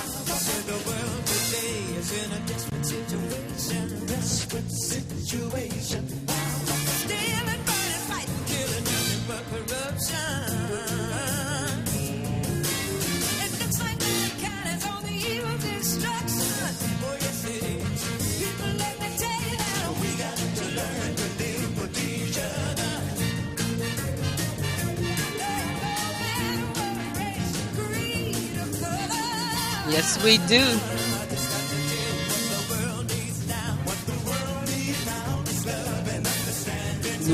Said the world today is in a desperate situation. Stealing, burning, fighting, killing, nothing but corruption. It looks like mankind is on the eve of destruction. Oh yes it is. People, let me tell you now, we got to learn to live with each other. Yes, we do.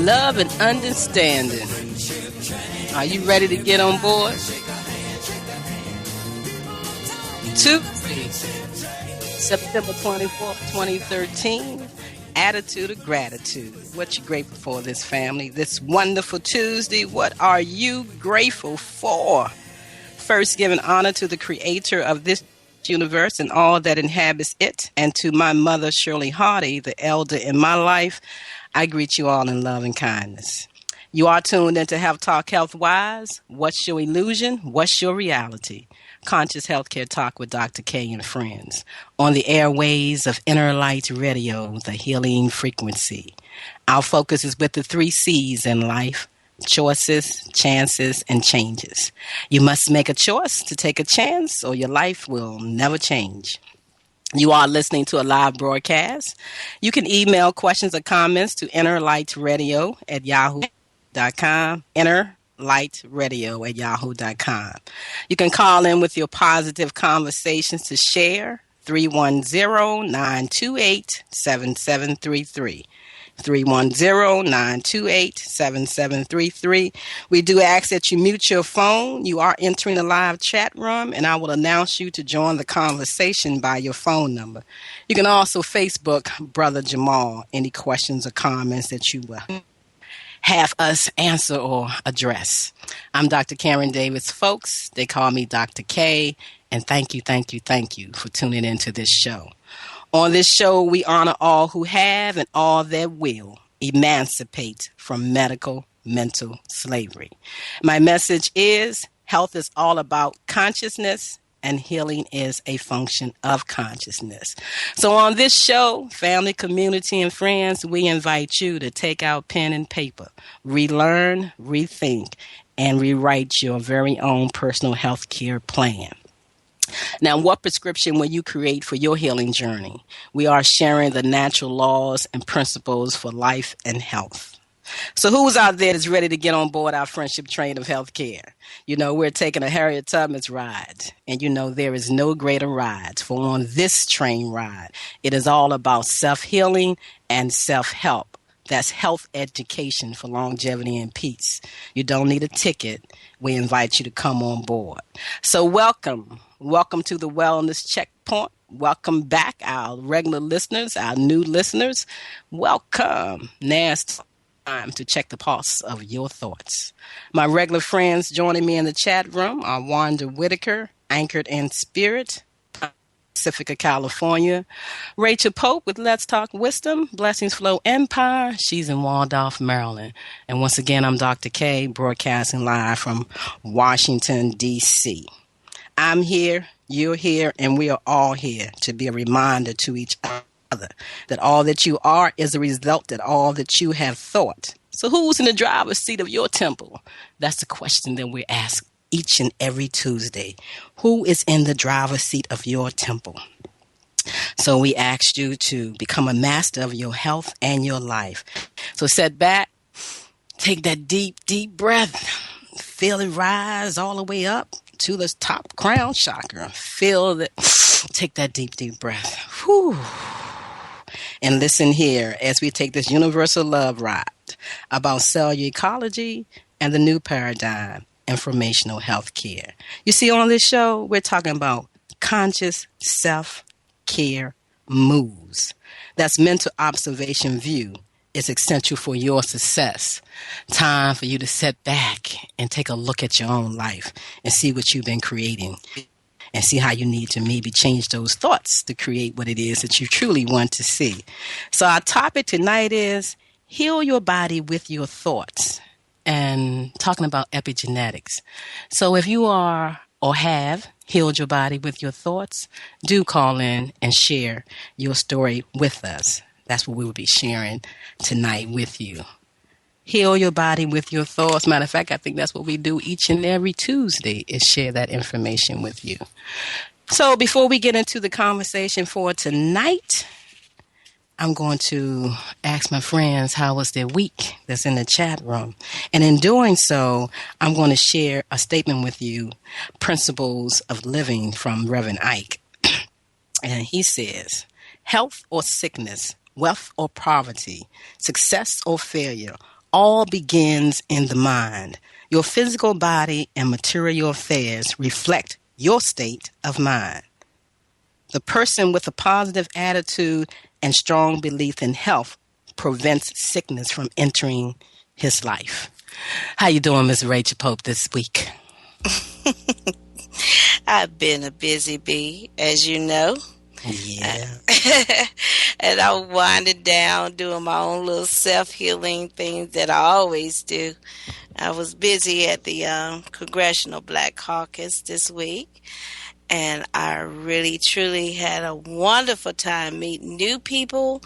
Love and understanding. Are you ready to get on board? Tuesday, September 24th, 2013. Attitude of gratitude. What you grateful for, this family? This wonderful Tuesday. What are you grateful for? First, giving honor to the creator of this universe and all that inhabits it, and to my mother, Shirley Hardy, the elder in my life, I greet you all in love and kindness. You are tuned into Health Talk Health Wise. What's your illusion? What's your reality? Conscious Healthcare Talk with Dr. K and friends on the airways of Inner Light Radio, the healing frequency. Our focus is with the 3 C's in life: choices, chances, and changes. You must make a choice to take a chance, or your life will never change. You are listening to a live broadcast. You can email questions or comments to innerlightradio@yahoo.com. innerlightradio@yahoo.com. You can call in with your positive conversations to share. 310-928-7733. 310-928-7733. We do ask that you mute your phone. You are entering a live chat room, and I will announce you to join the conversation by your phone number. You can also Facebook Brother Jamal any questions or comments that you will have us answer or address. I'm Dr. Karen Davis-Foulks. They call me Dr. K, and thank you for tuning into this show. On this show, we honor all who have and all that will emancipate from medical mental slavery. My message is health is all about consciousness, and healing is a function of consciousness. So on this show, family, community, and friends, we invite you to take out pen and paper, relearn, rethink, and rewrite your very own personal health care plan. Now, what prescription will you create for your healing journey? We are sharing the natural laws and principles for life and health. So who's out there that's ready to get on board our friendship train of healthcare? You know, we're taking a Harriet Tubman's ride. And you know, there is no greater ride. For on this train ride, it is all about self-healing and self-help. That's health education for longevity and peace. You don't need a ticket. We invite you to come on board. So welcome. Welcome to the Wellness Checkpoint. Welcome back, our regular listeners, our new listeners. Welcome. Now it's time to check the pulse of your thoughts. My regular friends joining me in the chat room are Wanda Whitaker, Anchored in Spirit, Pacifica, California. Rachel Pope with Let's Talk Wisdom, Blessings Flow Empire. She's in Waldorf, Maryland. And once again, I'm Dr. K, broadcasting live from Washington, D.C. I'm here, you're here, and we are all here to be a reminder to each other that all that you are is a result of all that you have thought. So who's in the driver's seat of your temple? That's the question that we ask each and every Tuesday. Who is in the driver's seat of your temple? So we asked you to become a master of your health and your life. So sit back, take that deep, deep breath, feel it rise all the way up to the top crown chakra. Feel that. Take that deep, deep breath. Whew. And listen here as we take this universal love ride about cellular ecology and the new paradigm, informational health care. You see, on this show, we're talking about conscious self-care moves. That's mental observation view. Is essential for your success. Time for you to sit back and take a look at your own life and see what you've been creating and see how you need to maybe change those thoughts to create what it is that you truly want to see. So our topic tonight is heal your body with your thoughts, and talking about epigenetics. So if you are or have healed your body with your thoughts, do call in and share your story with us. That's what we will be sharing tonight with you. Heal your body with your thoughts. Matter of fact, I think that's what we do each and every Tuesday is share that information with you. So before we get into the conversation for tonight, I'm going to ask my friends how was their week that's in the chat room. And in doing so, I'm going to share a statement with you, Principles of Living from Reverend Ike. And he says, health or sickness, wealth or poverty, success or failure, all begins in the mind. Your physical body and material affairs reflect your state of mind. The person with a positive attitude and strong belief in health prevents sickness from entering his life. How you doing, Ms. Rachel Pope, this week? I've been a busy bee, as you know. Yeah. And I'm winding down, doing my own little self-healing things that I always do. I was busy at the Congressional Black Caucus this week. And I really, truly had a wonderful time meeting new people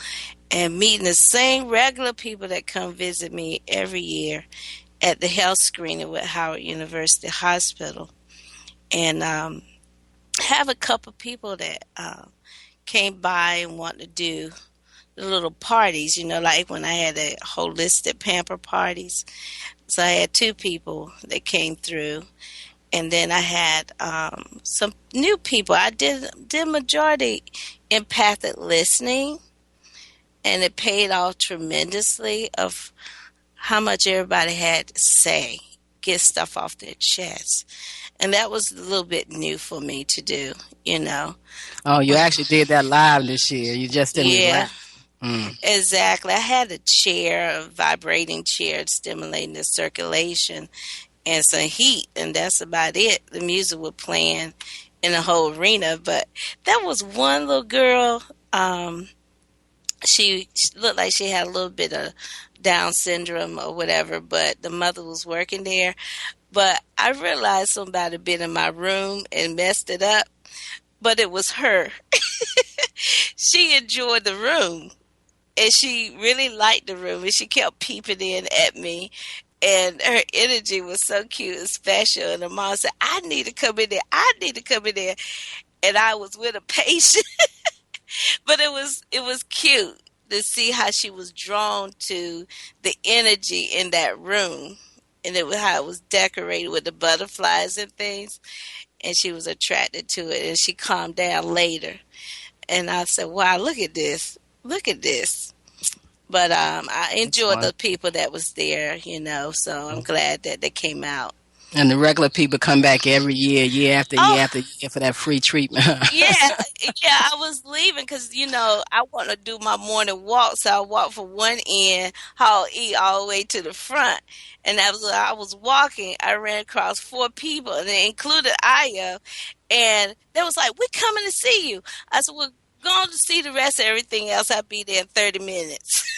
and meeting the same regular people that come visit me every year at the health screening with Howard University Hospital. And have a couple people that came by and want to do the little parties, like when I had the holistic pamper parties. So I had two people that came through. And then I had some new people. I did majority empathic listening, and it paid off tremendously of how much everybody had to say, get stuff off their chest. And that was a little bit new for me to do, Oh, you actually did that live this year. You just didn't Yeah, relax. exactly. I had a vibrating chair stimulating the circulation and some heat, and that's about it. The music was playing in the whole arena, but there was one little girl, she looked like she had a little bit of Down syndrome or whatever, but the mother was working there. But I realized somebody had been in my room and messed it up, but it was her. She enjoyed the room, and she really liked the room, and she kept peeping in at me. And her energy was so cute and special. And the mom said, I need to come in there. I need to come in there. And I was with a patient. But it was cute to see how she was drawn to the energy in that room. And how it was decorated with the butterflies and things. And she was attracted to it. And she calmed down later. And I said, wow, look at this. Look at this. But I enjoyed the people that was there, so I'm glad that they came out. And the regular people come back every year, year after year after year for that free treatment. Yeah, I was leaving because, I want to do my morning walk. So I walked from one end, Hall E, all the way to the front. And I was walking. I ran across 4 people, and they included Aya. And they was like, we're coming to see you. I said, well, going to see the rest of everything else. I'll be there in 30 minutes.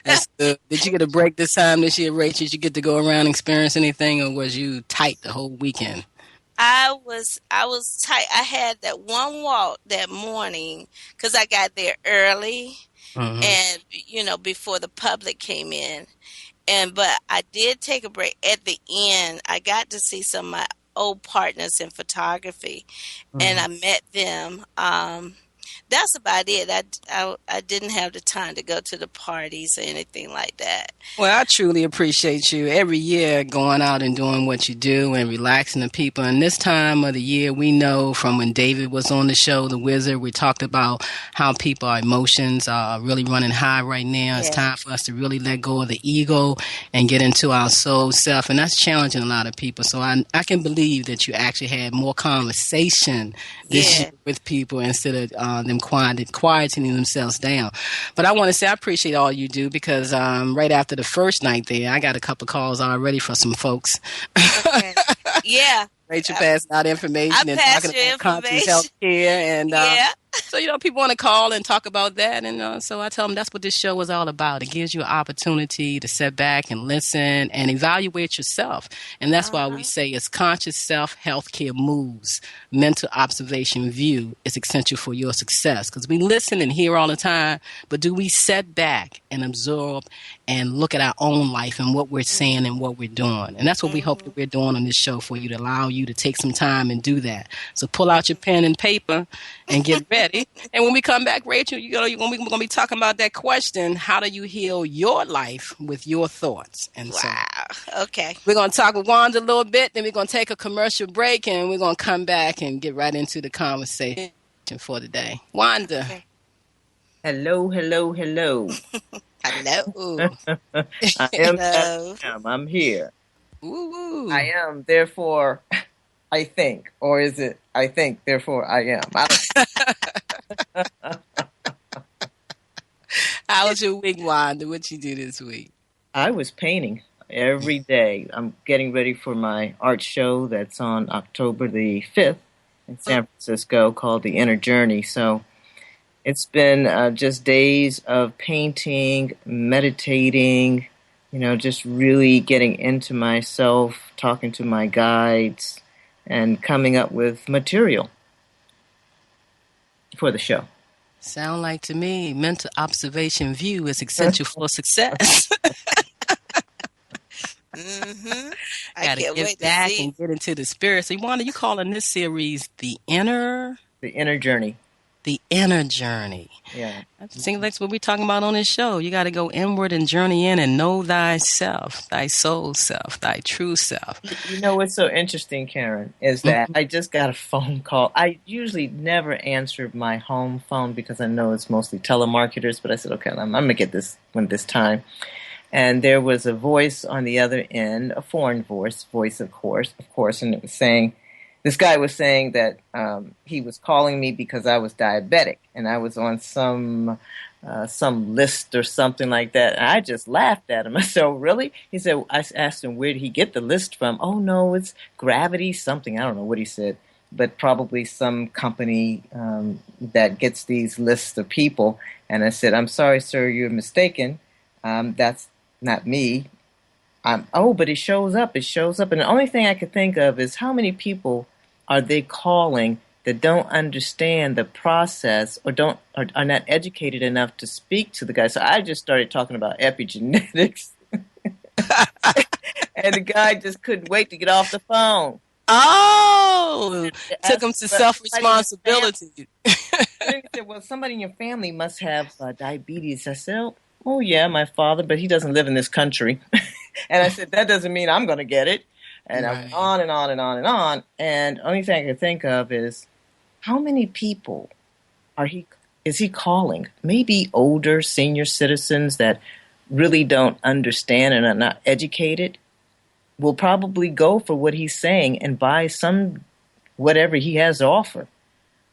That's good. Did you get a break this time this year, Rachel? Did you get to go around and experience anything, or was you tight the whole weekend? I was tight. I had that one walk that morning because I got there early, and before the public came in. But I did take a break at the end. I got to see some of my old partners in photography, and I met them. That's about it. I didn't have the time to go to the parties or anything like that. Well, I truly appreciate you every year going out and doing what you do and relaxing the people. And this time of the year, we know from when David was on the show, The Wizard, we talked about how our emotions are really running high right now. It's time for us to really let go of the ego and get into our soul self. And that's challenging a lot of people. So I can believe that you actually had more conversation this year with people instead of them quieting themselves down. But I want to say I appreciate all you do because right after the first night there, I got a couple calls already for some folks. Okay. Yeah. Rachel passed out information and talking about conscious health care. And So, people want to call and talk about that. And so I tell them that's what this show is all about. It gives you an opportunity to sit back and listen and evaluate yourself. And that's why we say it's conscious self healthcare moves. Mental observation view is essential for your success. Because we listen and hear all the time, but do we sit back and absorb and look at our own life and what we're saying and what we're doing? And that's what we hope that we're doing on this show for you, to allow you to take some time and do that. So pull out your pen and paper and get ready. And when we come back, Rachel, we're going to be talking about that question: how do you heal your life with your thoughts? And so Okay. we're going to talk with Wanda a little bit, then we're going to take a commercial break, and we're going to come back and get right into the conversation for today. Wanda. Okay. Hello, hello, hello. Hello. I am. Hello. I'm here. Woo-woo. I am, therefore I think. Or is it I think, therefore I am? How was your week, Wanda? What you do this week? I was painting every day. I'm getting ready for my art show that's on October the 5th in San Francisco called The Inner Journey. So it's been just days of painting, meditating, just really getting into myself, talking to my guides, and coming up with material for the show. Sound like to me, mental observation view is essential for success. I Gotta can't get wait to back see. and get into the spirit. So, Wanda, you calling this series The Inner Journey. The Inner Journey. Yeah. I think that's what we're talking about on this show. You got to go inward and journey in and know thyself, thy soul self, thy true self. You know what's so interesting, Karen, is that I just got a phone call. I usually never answer my home phone because I know it's mostly telemarketers, but I said, okay, I'm going to get this one this time. And there was a voice on the other end, a foreign voice, of course, and it was saying, this guy was saying that he was calling me because I was diabetic and I was on some list or something like that. And I just laughed at him. I said, oh, really? He said, I asked him, where did he get the list from? Oh, no, it's Gravity something. I don't know what he said, but probably some company that gets these lists of people. And I said, I'm sorry, sir, you're mistaken. That's not me. But it shows up. And the only thing I could think of is how many people are they calling that don't understand the process or are not educated enough to speak to the guy. So I just started talking about epigenetics. And the guy just couldn't wait to get off the phone. Oh, took him to self-responsibility. He said, well, somebody in your family must have diabetes. I said, oh, yeah, my father, but he doesn't live in this country. And I said, that doesn't mean I'm going to get it. And I went on and on and on and on. And the only thing I could think of is, how many people is he calling? Maybe older senior citizens that really don't understand and are not educated will probably go for what he's saying and buy whatever he has to offer.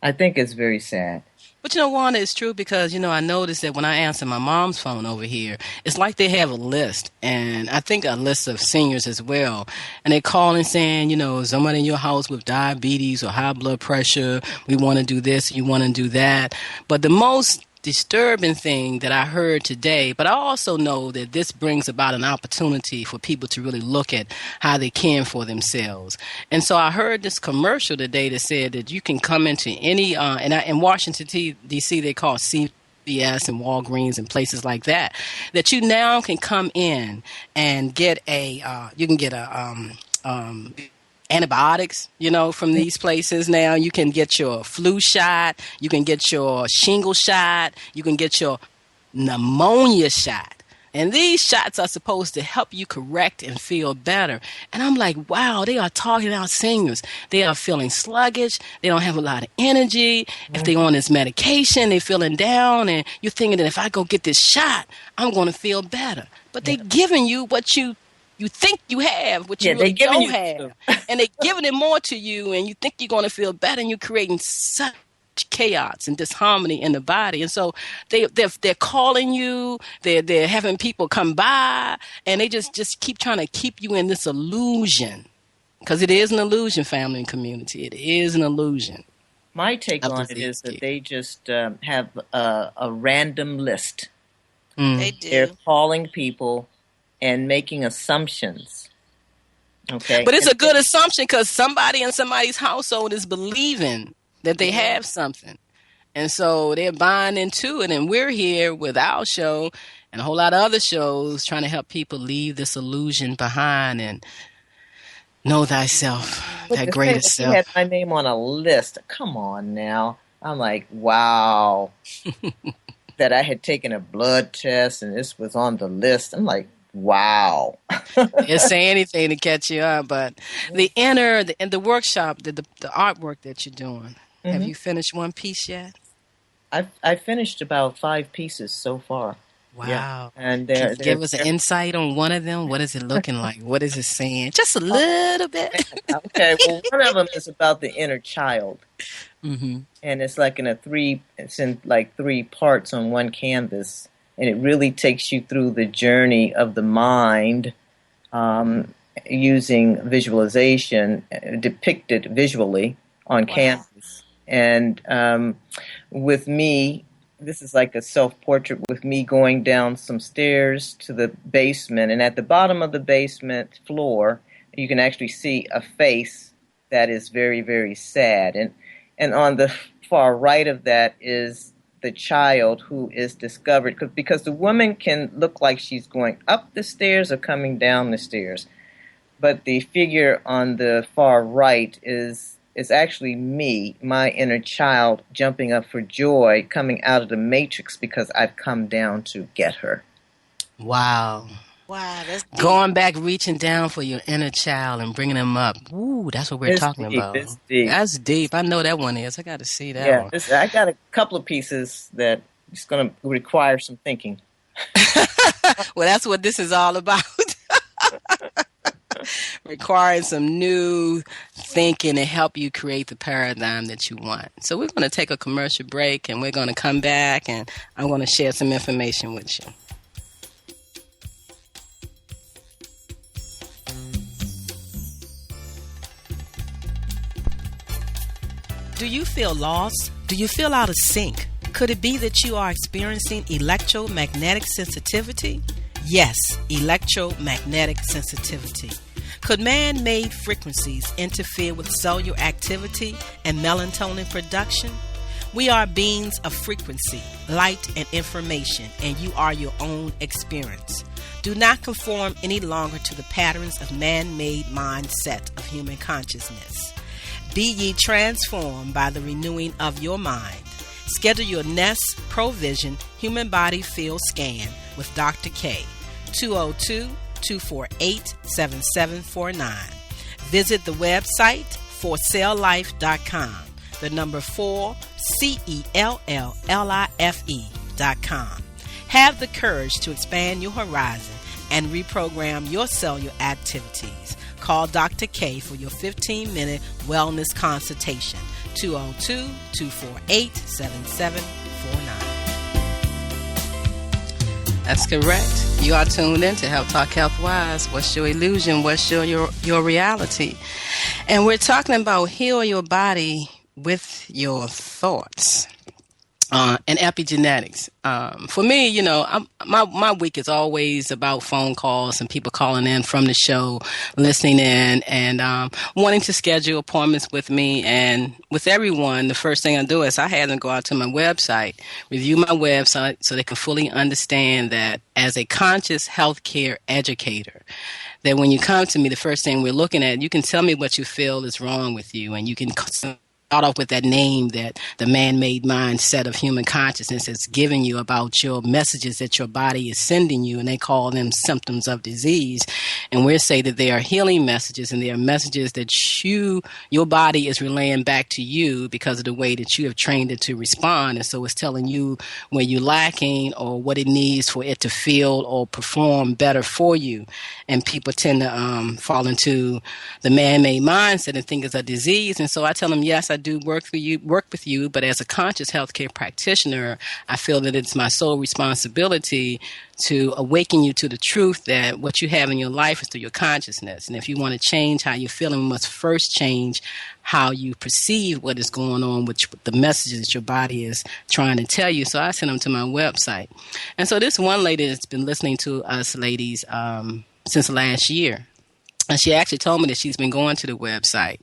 I think it's very sad. But Wanda, it's true because, I noticed that when I answer my mom's phone over here, it's like they have a list, and I think a list of seniors as well. And they call and saying, somebody in your house with diabetes or high blood pressure, we want to do this, you want to do that. But the most disturbing thing that I heard today, but I also know that this brings about an opportunity for people to really look at how they can for themselves. And so I heard this commercial today that said that you can come into any, in Washington, D.C., they call CVS and Walgreens and places like that, that you now can come in and get antibiotics, from these places now. You can get your flu shot, you can get your shingle shot, you can get your pneumonia shot. And these shots are supposed to help you correct and feel better. And I'm like, wow, they are talking out seniors. They are feeling sluggish. They don't have a lot of energy. If they're on this medication, they're feeling down. And you're thinking that if I go get this shot, I'm going to feel better. But they're giving you what you think you have, what you really don't have. And they're giving it more to you, and you think you're going to feel better, and you're creating such chaos and disharmony in the body. And so they're calling you, they're having people come by, and they just keep trying to keep you in this illusion. Because it is an illusion, family and community. It is an illusion. My take of on it disease is that people. they just have a random list. They They're do. calling people and making assumptions. Okay. But it's And a good assumption because somebody in somebody's household is believing that they Yeah. have something. And so they're buying into it. And we're here with our show and a whole lot of other shows trying to help people leave this illusion behind and know thyself, but that to say greater that you had self. my name on a list, come on now. I'm like, wow. That I had taken a blood test and this was on the list. I'm like, wow. They'll say anything to catch you up. But and the workshop, the artwork that you're doing, have hmm you finished one piece yet? I finished about 5 pieces so far. Yeah, Wow. and Can they're you give us an insight on one of them? What is it looking like? What is it saying? Just a little bit. okay. Well, one of them is about the inner child, hmm and it's like it's in like 3 parts on one canvas, and it really takes you through the journey of the mind, using visualization, depicted visually on Wow. canvas, and with me. This is like a self-portrait with me going down some stairs to the basement, and at the bottom of the basement floor, you can actually see a face that is very, very sad. And on the far right of that is the child who is discovered, because the woman can look like she's going up the stairs or coming down the stairs, but the figure on the far right is actually me, my inner child, jumping up for joy, coming out of the matrix because I've come down to get her. Wow. Wow, that's deep. Going back, reaching down for your inner child and bringing them up. Ooh, that's what we're It's talking deep. about. It's deep. That's deep. I know that one is. I got to see that Yeah, one. I got a couple of pieces that it's going to require some thinking. Well, that's what this is all about. Requiring some new thinking to help you create the paradigm that you want. So we're going to take a commercial break and we're going to come back and I'm going to share some information with you. Do you feel lost? Do you feel out of sync? Could it be that you are experiencing electromagnetic sensitivity? Yes, electromagnetic sensitivity. Could man-made frequencies interfere with cellular activity and melatonin production? We are beings of frequency, light, and information, and you are your own experience. Do not conform any longer to the patterns of man-made mindset of human consciousness. Be ye transformed by the renewing of your mind. Schedule your Nest Provision Human Body Field Scan with Dr. K, 202-248-7749. Visit the website forcelllife.com, the number 4, CELLLIFE.com. Have the courage to expand your horizon and reprogram your cellular activities. Call Dr. K for your 15-minute wellness consultation, 202-248-7749. That's correct. You are tuned in to Health Talk Health Wise. What's your illusion? What's your reality? And we're talking about heal your body with your thoughts. And epigenetics. For me, my week is always about phone calls and people calling in from the show, listening in, and wanting to schedule appointments with me. And with everyone, the first thing I do is I have them go out to my website, review my website so they can fully understand that as a conscious healthcare educator, that when you come to me, the first thing we're looking at, you can tell me what you feel is wrong with you, and you can start off with that name that the man-made mindset of human consciousness is giving you about your messages that your body is sending you, and they call them symptoms of disease. And we'll say that they are healing messages, and they are messages that your body is relaying back to you because of the way that you have trained it to respond. And so it's telling you where you're lacking or what it needs for it to feel or perform better for you. And people tend to fall into the man-made mindset and think it's a disease. And so I tell them, yes, I do work with you, but as a conscious healthcare practitioner, I feel that it's my sole responsibility to awaken you to the truth that what you have in your life is through your consciousness. And if you want to change how you're feeling, you must first change how you perceive what is going on, which the messages that your body is trying to tell you. So I sent them to my website. And so this one lady has been listening to us ladies since last year. And she actually told me that she's been going to the website.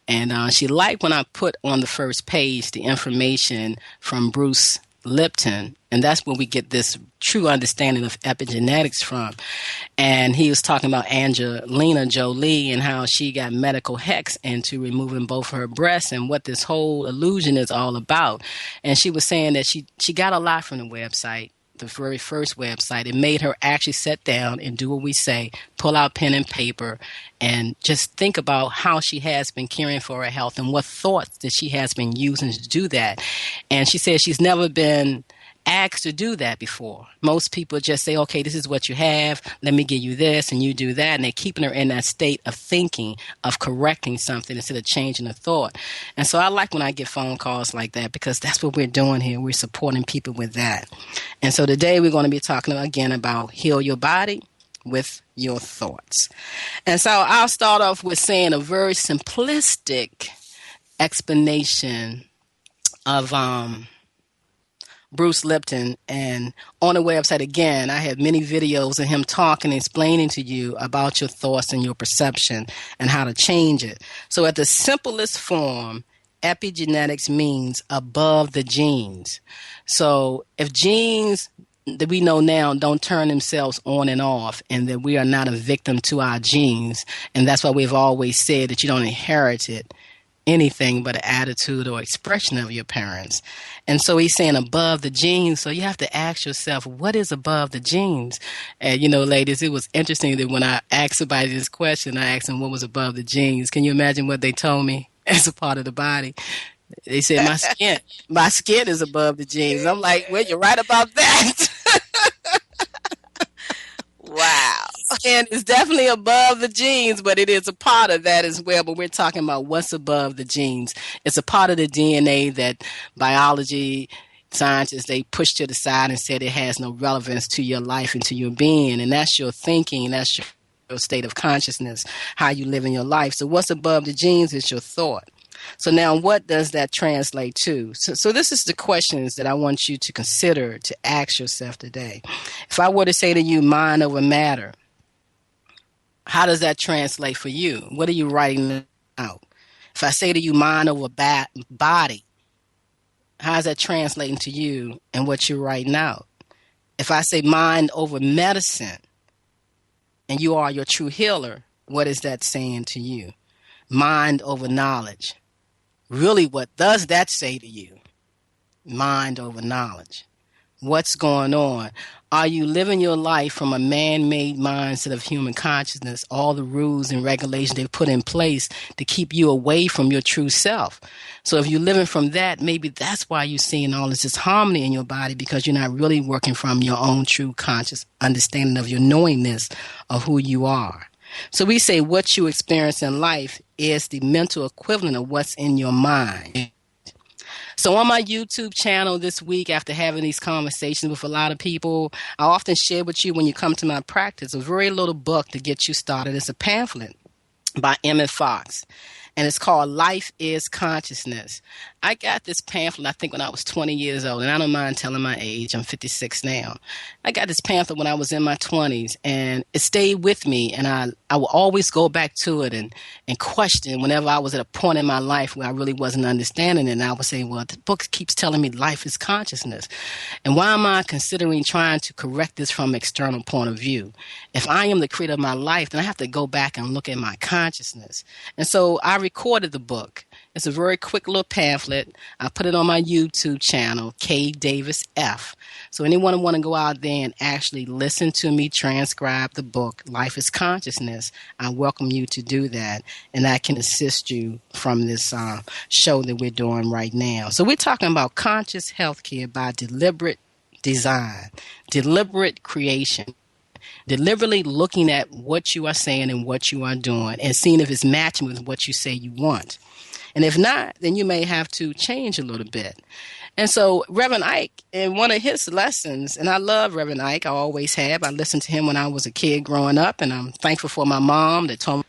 And she liked when I put on the first page the information from Bruce Lipton. And that's where we get this true understanding of epigenetics from. And he was talking about Angelina Jolie and how she got medical hex into removing both her breasts and what this whole illusion is all about. And she was saying that she got a lot from the website. The very first website. It made her actually sit down and do what we say, pull out pen and paper, and just think about how she has been caring for her health and what thoughts that she has been using to do that. And she said she's never been asked to do that before. Most people just say, okay, this is what you have. Let me give you this and you do that. And they're keeping her in that state of thinking, of correcting something instead of changing the thought. And so I like when I get phone calls like that because that's what we're doing here. We're supporting people with that. And so today we're going to be talking again about heal your body with your thoughts. And so I'll start off with saying a very simplistic explanation of Bruce Lipton. And on the website, again, I have many videos of him talking and explaining to you about your thoughts and your perception and how to change it. So at the simplest form, epigenetics means above the genes. So if genes that we know now don't turn themselves on and off, and that we are not a victim to our genes, and that's why we've always said that you don't inherit it, anything but an attitude or expression of your parents. And so he's saying above the genes. So you have to ask yourself, what is above the genes? And, ladies, it was interesting that when I asked somebody this question, I asked them what was above the genes. Can you imagine what they told me as a part of the body? They said, my skin. My skin is above the genes. I'm like, well, you're right about that. Wow. Skin is definitely above the genes, but it is a part of that as well. But we're talking about what's above the genes. It's a part of the DNA that biology scientists, they push to the side and said it has no relevance to your life and to your being. And that's your thinking. That's your state of consciousness, how you live in your life. So what's above the genes is your thought. So now what does that translate to? So this is the questions that I want you to consider to ask yourself today. If I were to say to you, mind over matter, how does that translate for you? What are you writing out? If I say to you, mind over body, how is that translating to you and what you're writing out? If I say mind over medicine and you are your true healer, what is that saying to you? Mind over knowledge. Really, what does that say to you? Mind over knowledge. What's going on? Are you living your life from a man-made mindset of human consciousness, all the rules and regulations they put in place to keep you away from your true self? So if you're living from that, maybe that's why you're seeing all this disharmony in your body, because you're not really working from your own true conscious understanding of your knowingness of who you are. So we say what you experience in life is the mental equivalent of what's in your mind. So on my YouTube channel this week, after having these conversations with a lot of people, I often share with you when you come to my practice a very little book to get you started. It's a pamphlet by Davis-Foulks, and it's called Life is Consciousness. I got this pamphlet, I think, when I was 20 years old, and I don't mind telling my age. I'm 56 now. I got this pamphlet when I was in my 20s, and it stayed with me, and I will always go back to it and question whenever I was at a point in my life where I really wasn't understanding it, and I would say, well, the book keeps telling me life is consciousness, and why am I considering trying to correct this from an external point of view? If I am the creator of my life, then I have to go back and look at my consciousness. And so I recorded the book. It's a very quick little pamphlet. I put it on my YouTube channel, K Davis F. So anyone who want to go out there and actually listen to me transcribe the book, Life is Consciousness, I welcome you to do that. And I can assist you from this show that we're doing right now. So we're talking about conscious healthcare by deliberate design, deliberate creation. Deliberately looking at what you are saying and what you are doing and seeing if it's matching with what you say you want. And if not, then you may have to change a little bit. And so Reverend Ike, in one of his lessons, and I love Reverend Ike, I always have. I listened to him when I was a kid growing up, and I'm thankful for my mom that told me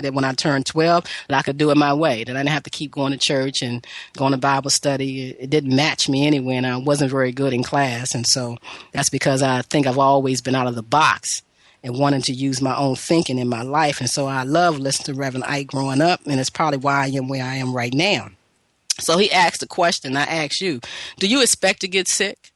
that when I turned 12, that I could do it my way, that I didn't have to keep going to church and going to Bible study. It didn't match me anyway, and I wasn't very good in class. And so that's because I think I've always been out of the box and wanting to use my own thinking in my life. And so I love listening to Reverend Ike growing up, and it's probably why I am where I am right now. So he asked the question, I asked you, do you expect to get sick?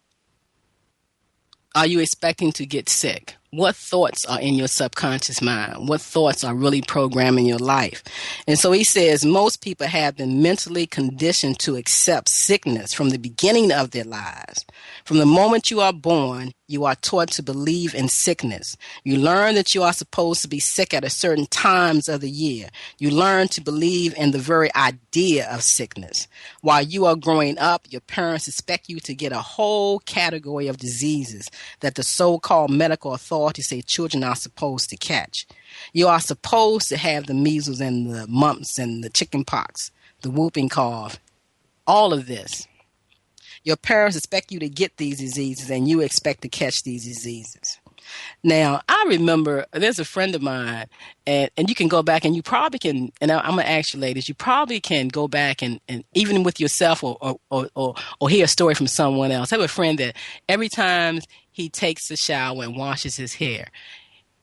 Are you expecting to get sick? What thoughts are in your subconscious mind? What thoughts are really programming your life? And so he says most people have been mentally conditioned to accept sickness from the beginning of their lives. From the moment you are born, you are taught to believe in sickness. You learn that you are supposed to be sick at a certain times of the year. You learn to believe in the very idea of sickness. While you are growing up, your parents expect you to get a whole category of diseases that the so-called medical authorities say children are supposed to catch. You are supposed to have the measles and the mumps and the chicken pox, the whooping cough, all of this. Your parents expect you to get these diseases, and you expect to catch these diseases. Now, I remember there's a friend of mine, and you can go back, and you probably can, and I'm going to ask you ladies, you probably can go back and even with yourself or hear a story from someone else. I have a friend that every time he takes a shower and washes his hair,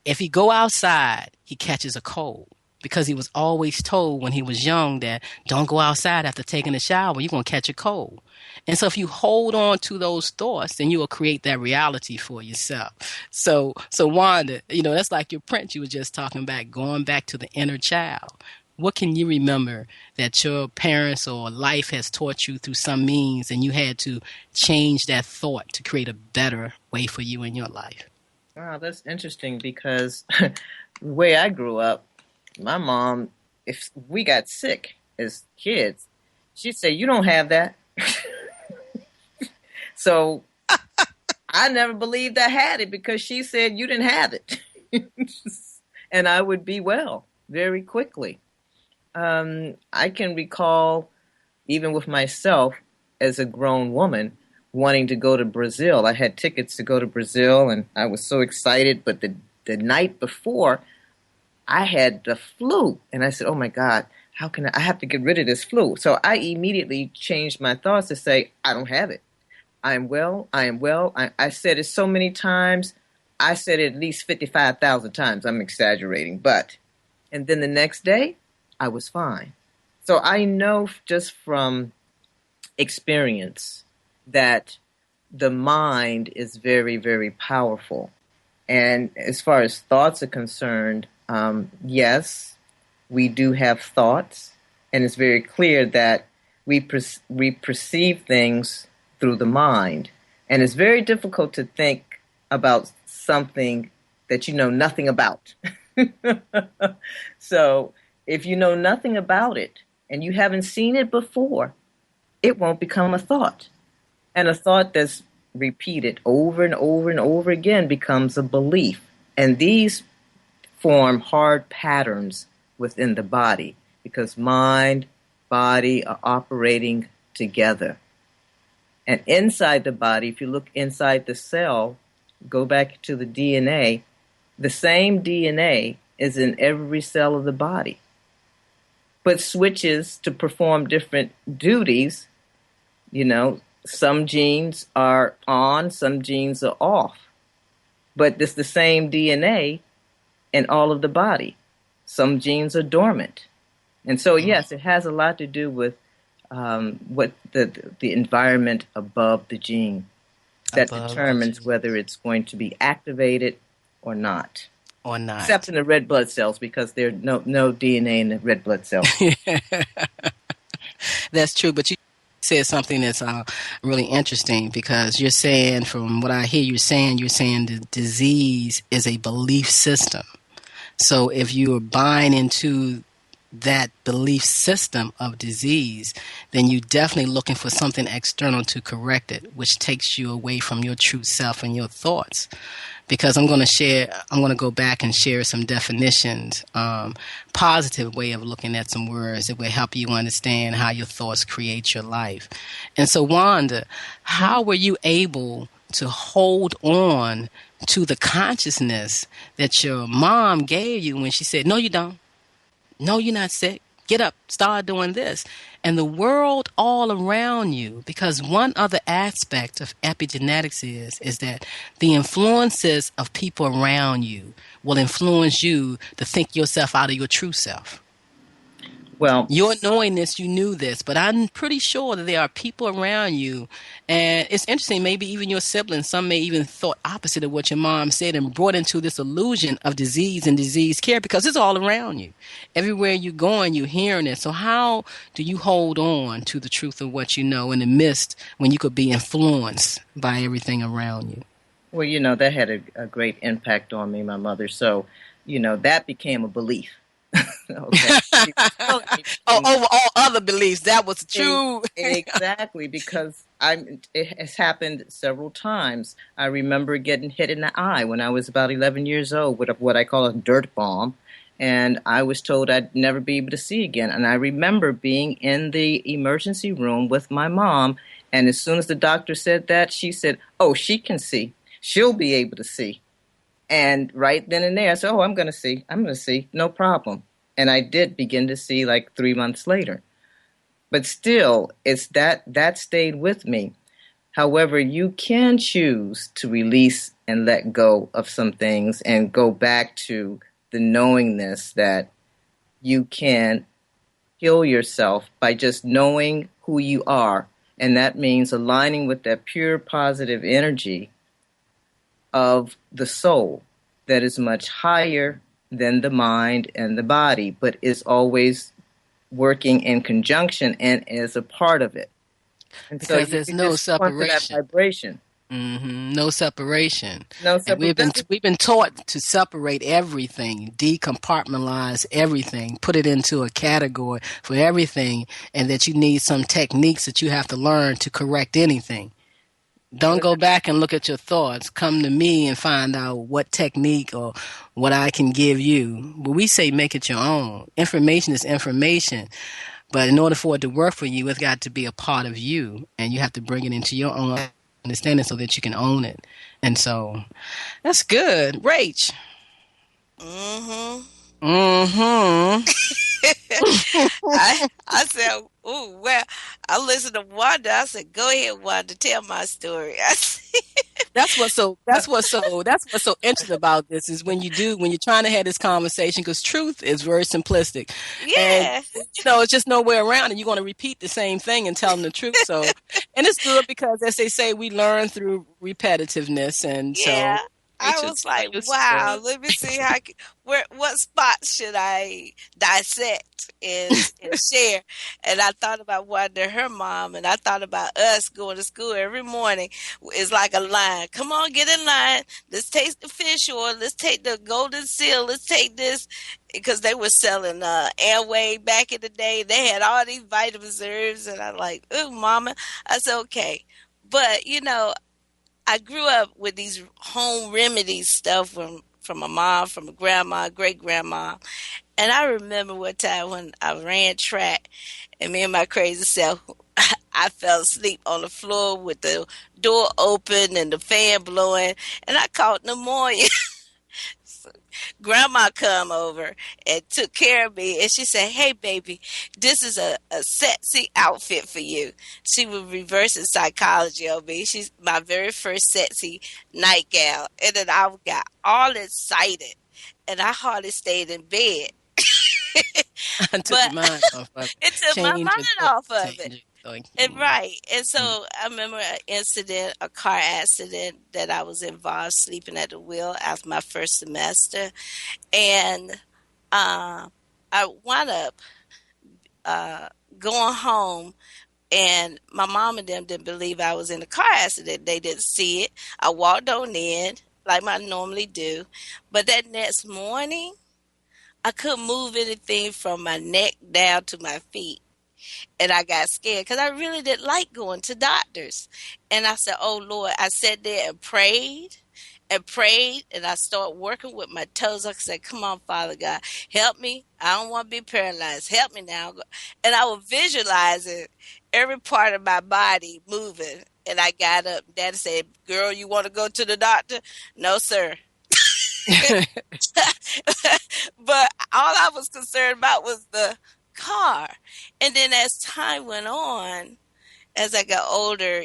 if he go outside, he catches a cold. Because he was always told when he was young that don't go outside after taking a shower, you're going to catch a cold. And so if you hold on to those thoughts, then you will create that reality for yourself. So Wanda, that's like your print you were just talking about, going back to the inner child. What can you remember that your parents or life has taught you through some means, and you had to change that thought to create a better way for you in your life? Wow, that's interesting because the way I grew up, my mom, if we got sick as kids, she'd say, "You don't have that." So I never believed I had it because she said you didn't have it. And I would be well very quickly. I can recall, even with myself as a grown woman, wanting to go to Brazil. I had tickets to go to Brazil, and I was so excited. But the night before, I had the flu, and I said, "Oh my God, how can I have to get rid of this flu?" So I immediately changed my thoughts to say, "I don't have it. I am well. I am well." I said it so many times. I said it at least 55,000 times. I'm exaggerating, and then the next day, I was fine. So I know just from experience that the mind is very, very powerful. And as far as thoughts are concerned, yes, we do have thoughts, and it's very clear that we perceive things through the mind. And it's very difficult to think about something that you know nothing about. So if you know nothing about it and you haven't seen it before, it won't become a thought. And a thought that's repeated over and over and over again becomes a belief. And these form hard patterns within the body because mind, body are operating together. And inside the body, if you look inside the cell, go back to the DNA, the same DNA is in every cell of the body, but switches to perform different duties. Some genes are on, some genes are off, but it's the same DNA in all of the body. Some genes are dormant. And so, yes, it has a lot to do with what the environment above the gene that determines whether it's going to be activated or not. Or not. Except in the red blood cells, because there's no DNA in the red blood cells. That's true, but you said something that's really interesting because you're saying, from what I hear you're saying the disease is a belief system. So if you're buying into that belief system of disease, then you're definitely looking for something external to correct it, which takes you away from your true self and your thoughts. Because I'm going to go back and share some definitions, positive way of looking at some words that will help you understand how your thoughts create your life. And so, Wanda, how were you able to hold on to the consciousness that your mom gave you when she said, "No, you don't. No, you're not sick. Get up, start doing this." And the world all around you, because one other aspect of epigenetics is that the influences of people around you will influence you to think yourself out of your true self. Well, Your knowing this, you knew this, but I'm pretty sure that there are people around you, and it's interesting, maybe even your siblings, some may even thought opposite of what your mom said and brought into this illusion of disease and disease care because it's all around you. Everywhere you're going, you're hearing it. So how do you hold on to the truth of what you know in the midst when you could be influenced by everything around you? well, that had a great impact on me, my mother. So, that became a belief. Okay. She was telling me Oh, things. over all other beliefs, that was true. Exactly, because it has happened several times. I remember getting hit in the eye when I was about 11 years old with what I call a dirt bomb, and I was told I'd never be able to see again. And I remember being in the emergency room with my mom, and as soon as the doctor said that, she said, "Oh, she can see. She'll be able to see." And right then and there, I said, "Oh, I'm going to see. I'm going to see. No problem." And I did begin to see like 3 months later. But still, it's that stayed with me. However, you can choose to release and let go of some things and go back to the knowingness that you can heal yourself by just knowing who you are. And that means aligning with that pure positive energy of the soul that is much higher than the mind and the body, but is always working in conjunction and as a part of it. And so Because there's you no just want to that separation. vibration. No separation. No And separation. we've been taught to separate everything, decompartmentalize everything, put it into a category for everything, and that you need some techniques that you have to learn to correct anything. Don't go back and look at your thoughts. Come to me and find out what technique or what I can give you. But we say make it your own. Information is information. But in order for it to work for you, it's got to be a part of you. And you have to bring it into your own understanding so that you can own it. And so that's good. Rach. Mm-hmm. Mm-hmm. I said, "Ooh, well." I listened to Wanda. I said, "Go ahead, Wanda, tell my story." I said, That's what's so interesting about this is when you're trying to have this conversation because truth is very simplistic, and "Yeah, it's just nowhere around, and you're going to repeat the same thing and tell them the truth. So, and it's good because as they say, we learn through repetitiveness, and so yeah." I Rachel, was tell like, your "Wow, story. let me see how what spots should I dissect and share." And I thought about Wanda, her mom, and I thought about us going to school every morning. It's like a line. Come on, get in line. Let's taste the fish oil. Let's take the golden seal. Let's take this because they were selling Amway back in the day. They had all these vitamins, herbs, and I'm like, "Ooh, mama." I said, "Okay." But I grew up with these home remedies stuff from my mom, from my grandma, great grandma. And I remember one time when I ran track and me and my crazy self, I fell asleep on the floor with the door open and the fan blowing, and I caught pneumonia. Grandma come over and took care of me, and she said, "Hey baby, this is a sexy outfit for you." She was reversing psychology on me. She's my very first sexy nightgown, and then I got all excited and I hardly stayed in bed. I took But your mind off of it. it took my Change your mind thought. off of Change it. your thought. And right. And Mm. so I remember an incident, a car accident that I was involved sleeping at the wheel after my first semester. And I wound up uh, going home, and my mom and them didn't believe I was in a car accident. They didn't see it. I walked on in like I normally do. But that next morning, I couldn't move anything from my neck down to my feet. And I got scared because I really didn't like going to doctors. And I said, "Oh Lord," I sat there and prayed, and I started working with my toes. I said, "Come on, Father God, help me. I don't want to be paralyzed. Help me now." And I was visualizing every part of my body moving. And I got up. Daddy said, "Girl, you want to go to the doctor?" "No, sir." But all I was concerned about was the car. And then as time went on, as I got older,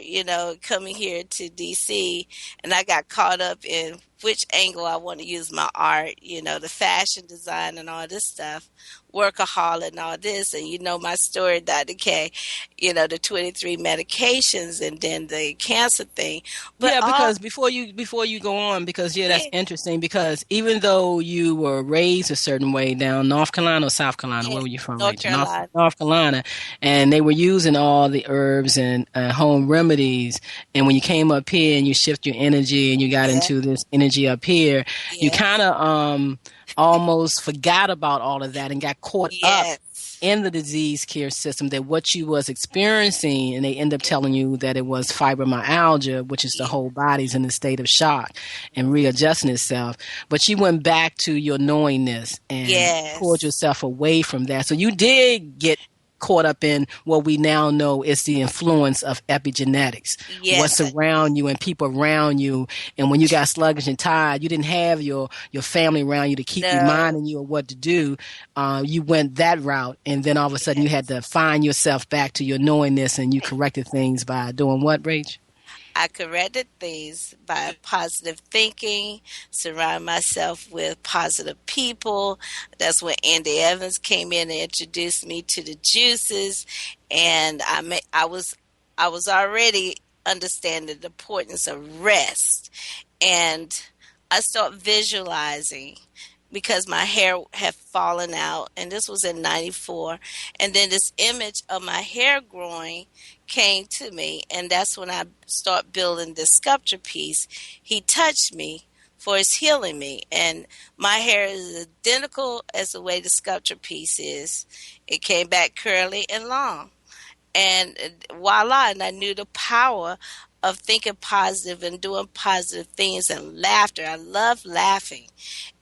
coming here to DC, and I got caught up in which angle I want to use my art, the fashion design and all this stuff, workaholic and all this. And my story, Dr. K, the 23 medications and then the cancer thing. But Yeah, all, because before you go on, because that's yeah, interesting. Because even though you were raised a certain way down North Carolina or South Carolina, yeah, where were you from, North Rachel? North Carolina. North Carolina, and they were using all the herbs and home remedies. And when you came up here and you shift your energy and you got Yeah, into this energy up here, you yeah, kind of almost forgot about all of that and got caught up yes, in the disease care system, that what you was experiencing, and they end up telling you that it was fibromyalgia, which is the yeah, whole body's in a state of shock and readjusting itself. But you went back to your knowingness and pulled yes, yourself away from that. So you did get caught up in what we now know is the influence of epigenetics, what's yes, I did. around you and people around you. And when you got sluggish and tired, you didn't have your family around you to keep No, reminding you of what to do. You went that route, and then all of a sudden you had yes. to find yourself back to your knowingness, and you corrected things by doing what, Rach? I corrected things by positive thinking, surround myself with positive people. That's when Andy Evans came in and introduced me to the juices, and I was already understanding the importance of rest, and I start visualizing because my hair had fallen out, and this was in 94. And then this image of my hair growing came to me, and that's when I start building this sculpture piece. He touched me for his healing me, and my hair is identical as the way the sculpture piece is. It came back curly and long, and voila, and I knew the power of thinking positive and doing positive things and laughter. I love laughing,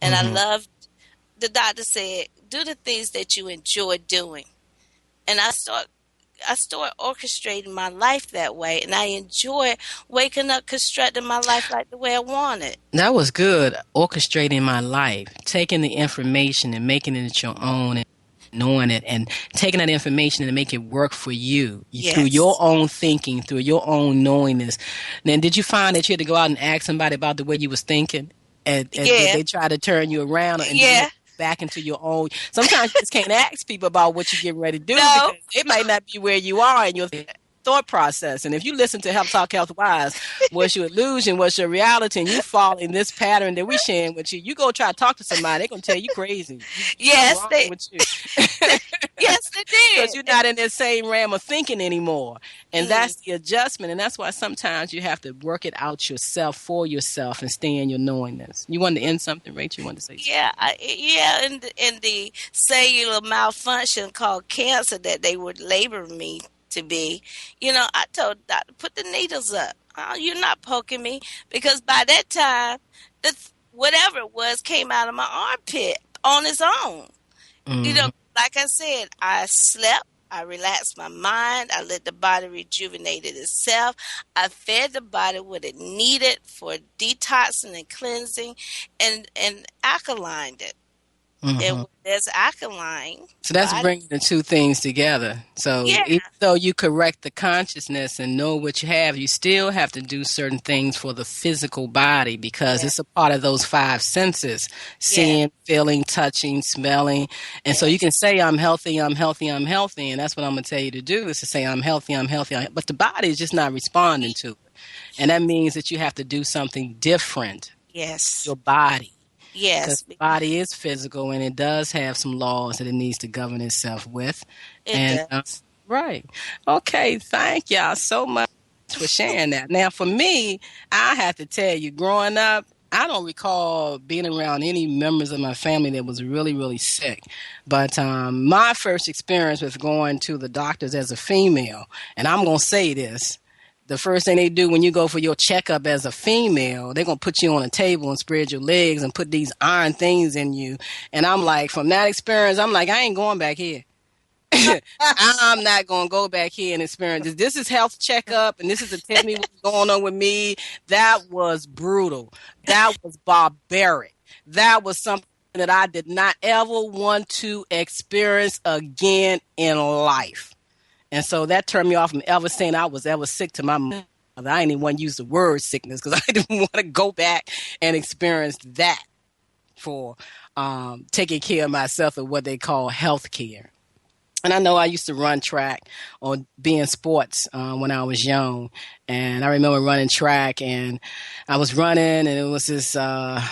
and I Mm-hmm. love, the doctor said, do the things that you enjoy doing. And I start orchestrating my life that way, and I enjoy waking up constructing my life like the way I want it. That was good. Orchestrating my life, taking the information and making it your own, and knowing it, and taking that information and make it work for you, through your Yes. own thinking, through your own knowingness. Then, did you find that you had to go out and ask somebody about the way you was thinking, and did Yeah. they try to turn you around, and did you have Yeah. to go back into your own? Sometimes you just can't ask people about what you're getting ready to do No. because it might not be where you are in your thought process. And if you listen to Health Talk Health Wise, what's your illusion, what's your reality, and you fall in this pattern that we sharing with you, you go try to talk to somebody, they're gonna tell you crazy. Something Yes, wrong they, with you. they yes, they Because you're did. not in that same realm of thinking anymore. And Mm. that's the adjustment. And that's why sometimes you have to work it out yourself for yourself and stay in your knowingness. You wanted to end something, Rachel? You wanted to say something? Yeah, in the cellular malfunction called cancer that they would labor me to be, I told doctor, put the needles up. Oh, you're not poking me, because by that time, whatever it was came out of my armpit on its own. You know, Hmm. like I said, I slept. I relaxed my mind. I let the body rejuvenate it itself. I fed the body what it needed for detoxing and cleansing, and alkalined it. And Hmm. when there's alkaline, So the that's body, bringing the two things together. So yeah, even though you correct the consciousness and know what you have, you still have to do certain things for the physical body because yeah, it's a part of those five senses: yeah, seeing, feeling, touching, smelling. And so you yes, can say, I'm healthy, I'm healthy, I'm healthy. And that's what I'm going to tell you to do, is to say, I'm healthy, I'm healthy. But the body is just not responding to it. And that means that you have to do something different, yes, your body. Because yes, the body is physical and it does have some laws that it needs to govern itself with. it And does. right. Okay, thank y'all so much for sharing that. Now, for me, I have to tell you, growing up, I don't recall being around any members of my family that was really, really sick. But my first experience with going to the doctors as a female, and I'm going to say this, the first thing they do when you go for your checkup as a female, they're going to put you on a table and spread your legs and put these iron things in you. And I'm like, from that experience, I'm like, I ain't going back here. I'm not going to go back here and experience this. This is health checkup, and this is to tell me what's going on with me. That was brutal. That was barbaric. That was something that I did not ever want to experience again in life. And so that turned me off from ever saying I was ever sick to my mother. I didn't even want to use the word sickness because I didn't want to go back and experience that for taking care of myself and what they call health care. And I know I used to run track or be in sports when I was young. And I remember running track, and I was running, and it was this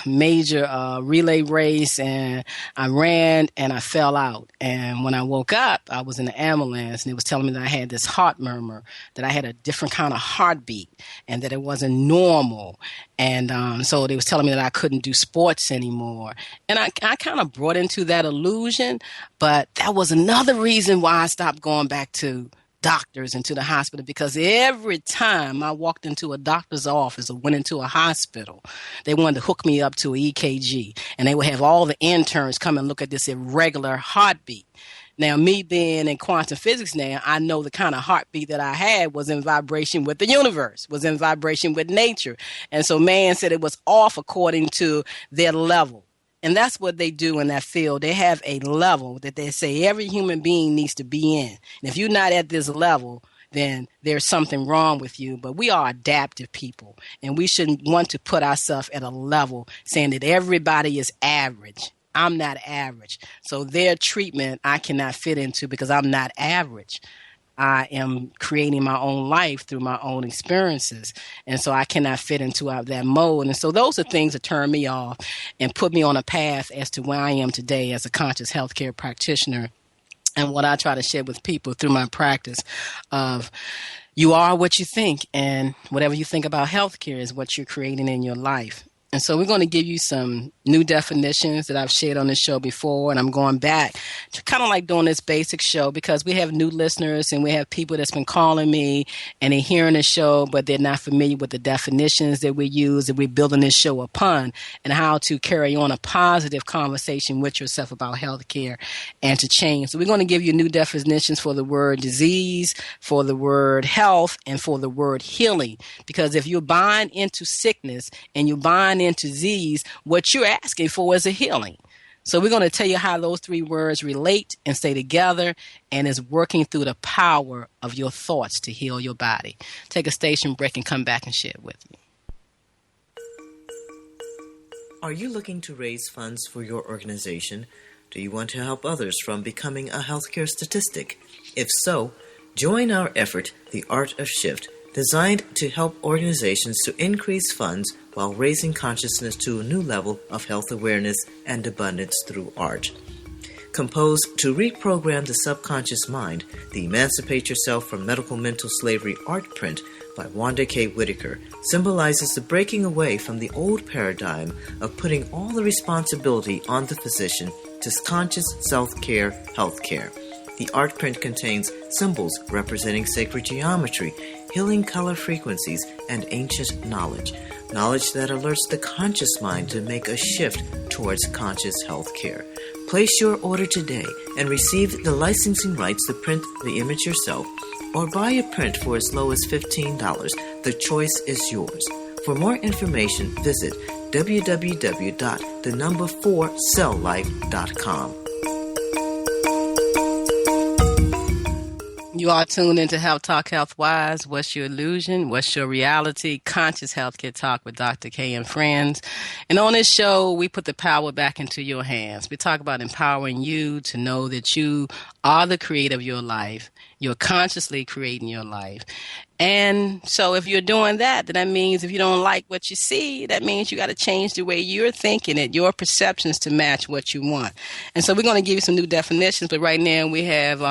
major relay race, and I ran, and I fell out. And when I woke up, I was in the ambulance, and it was telling me that I had this heart murmur, that I had a different kind of heartbeat, and that it wasn't normal. And so they was telling me that I couldn't do sports anymore. And I kind of brought into that illusion, but that was another reason why I stopped going back to doctors and to the hospital, because every time I walked into a doctor's office or went into a hospital, they wanted to hook me up to an EKG, and they would have all the interns come and look at this irregular heartbeat. Now, me being in quantum physics now, I know the kind of heartbeat that I had was in vibration with the universe, was in vibration with nature. And so man said it was off according to their level. And that's what they do in that field. They have a level that they say every human being needs to be in. And if you're not at this level, then there's something wrong with you. But we are adaptive people, and we shouldn't want to put ourselves at a level saying that everybody is average. I'm not average. So their treatment I cannot fit into because I'm not average. I am creating my own life through my own experiences. And so I cannot fit into that mode. And so those are things that turn me off and put me on a path as to where I am today as a conscious healthcare practitioner. And what I try to share with people through my practice of you are what you think, and whatever you think about healthcare is what you're creating in your life. And so we're going to give you some new definitions that I've shared on this show before, and I'm going back to kind of like doing this basic show because we have new listeners and we have people that's been calling me and they're hearing the show, but they're not familiar with the definitions that we use and we're building this show upon, and how to carry on a positive conversation with yourself about healthcare and to change. So we're going to give you new definitions for the word disease, for the word health, and for the word healing. Because if you're buying into sickness and you're buying into disease, what you're asking for is a healing. So we're going to tell you how those three words relate and stay together, and is working through the power of your thoughts to heal your body. Take a station break and come back and share it with me. Are you looking to raise funds for your organization? Do you want to help others from becoming a healthcare statistic? If so, join our effort, The Art of Shift, designed to help organizations to increase funds while raising consciousness to a new level of health awareness and abundance through art. Composed to reprogram the subconscious mind, the Emancipate Yourself from Medical Mental Slavery art print by Wanda K. Whitaker symbolizes the breaking away from the old paradigm of putting all the responsibility on the physician to conscious self-care healthcare. The art print contains symbols representing sacred geometry, healing color frequencies, and ancient knowledge that alerts the conscious mind to make a shift towards conscious health care. Place your order today and receive the licensing rights to print the image yourself, or buy a print for as low as $15. The choice is yours. For more information, visit www.4celllife.com. You are tuned into Health Talk, Health Wise. What's your illusion? What's your reality? Conscious Healthcare Talk with Dr. K and friends. And on this show, we put the power back into your hands. We talk about empowering you to know that you are the creator of your life. You're consciously creating your life. And so if you're doing that, then that means if you don't like what you see, that means you got to change the way you're thinking it, your perceptions to match what you want. And so we're going to give you some new definitions, but right now we have...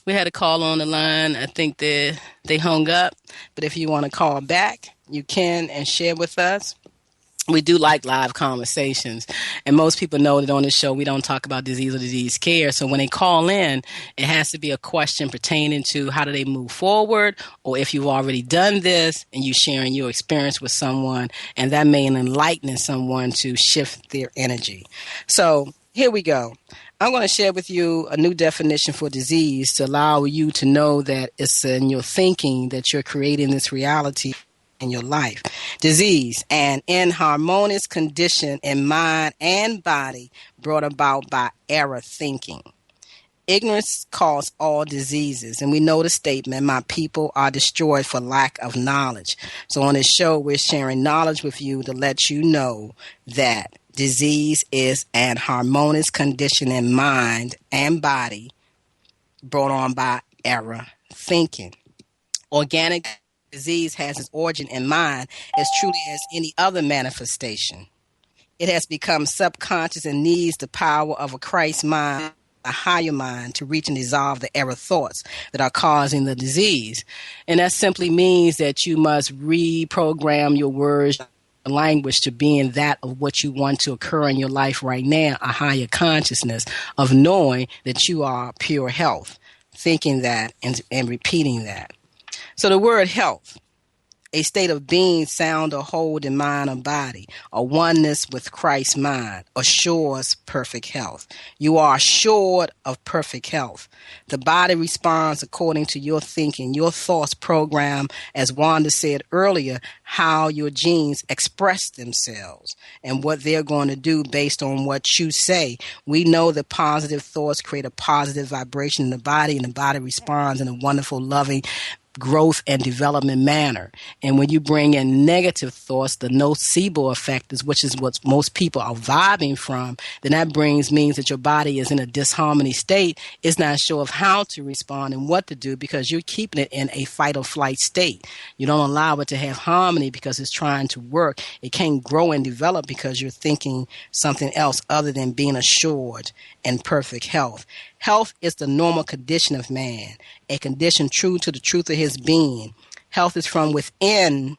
we had a call on the line. I think they hung up. But if you want to call back, you can and share with us. we do like live conversations. And most people know that on the show, we don't talk about disease or disease care. So when they call in, it has to be a question pertaining to how do they move forward, or if you've already done this and you sharing your experience with someone, and that may enlighten someone to shift their energy. So here we go. I'm going to share with you a new definition for disease to allow you to know that it's in your thinking that you're creating this reality in your life. Disease, an inharmonious condition in mind and body brought about by error thinking. Ignorance causes all diseases, and we know the statement, my people are destroyed for lack of knowledge. So on this show, we're sharing knowledge with you to let you know that disease is an harmonious condition in mind and body brought on by error thinking. Organic disease has its origin in mind as truly as any other manifestation. It has become subconscious and needs the power of a Christ mind, a higher mind, to reach and dissolve the error thoughts that are causing the disease. And that simply means that you must reprogram your words, language, to being that of what you want to occur in your life right now, a higher consciousness of knowing that you are pure health, thinking that and repeating that. So the word health, a state of being, sound, or hold in mind or body, a oneness with Christ's mind, assures perfect health. You are assured of perfect health. The body responds according to your thinking, your thoughts program, as Wanda said earlier, how your genes express themselves and what they're going to do based on what you say. We know that positive thoughts create a positive vibration in the body, and the body responds in a wonderful, loving, growth and development manner. And when you bring in negative thoughts, the nocebo effect, which is what most people are vibing from, then that means that your body is in a disharmony state. It's not sure of how to respond and what to do because you're keeping it in a fight or flight state. You don't allow it to have harmony because it's trying to work. It can't grow and develop because you're thinking something else other than being assured and perfect health. Health is the normal condition of man, a condition true to the truth of his being. Health is from within,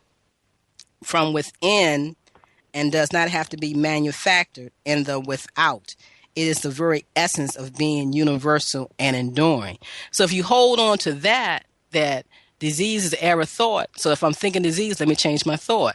and does not have to be manufactured in the without. It is the very essence of being universal and enduring. So if you hold on to that disease is error thought. So if I'm thinking disease, let me change my thought.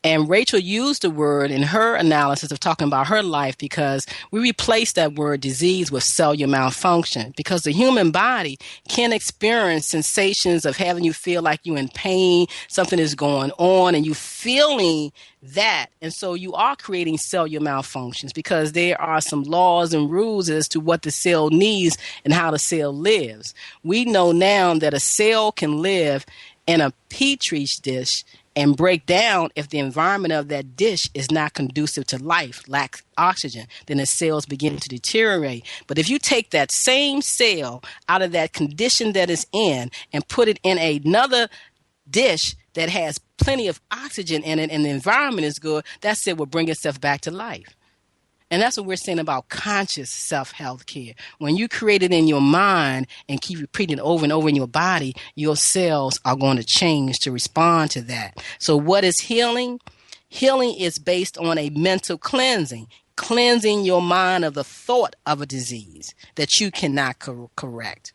And Rachel used the word in her analysis of talking about her life because we replaced that word disease with cellular malfunction, because the human body can experience sensations of having you feel like you're in pain, something is going on, and you feeling that. And so you are creating cellular malfunctions because there are some laws and rules as to what the cell needs and how the cell lives. We know now that a cell can live in a petri dish and break down if the environment of that dish is not conducive to life, lacks oxygen, then the cells begin to deteriorate. But if you take that same cell out of that condition that it's in and put it in another dish that has plenty of oxygen in it and the environment is good, that cell will bring itself back to life. And that's what we're saying about conscious self-health care. When you create it in your mind and keep repeating it over and over in your body, your cells are going to change to respond to that. So what is healing? Healing is based on a mental cleansing your mind of the thought of a disease that you cannot correct.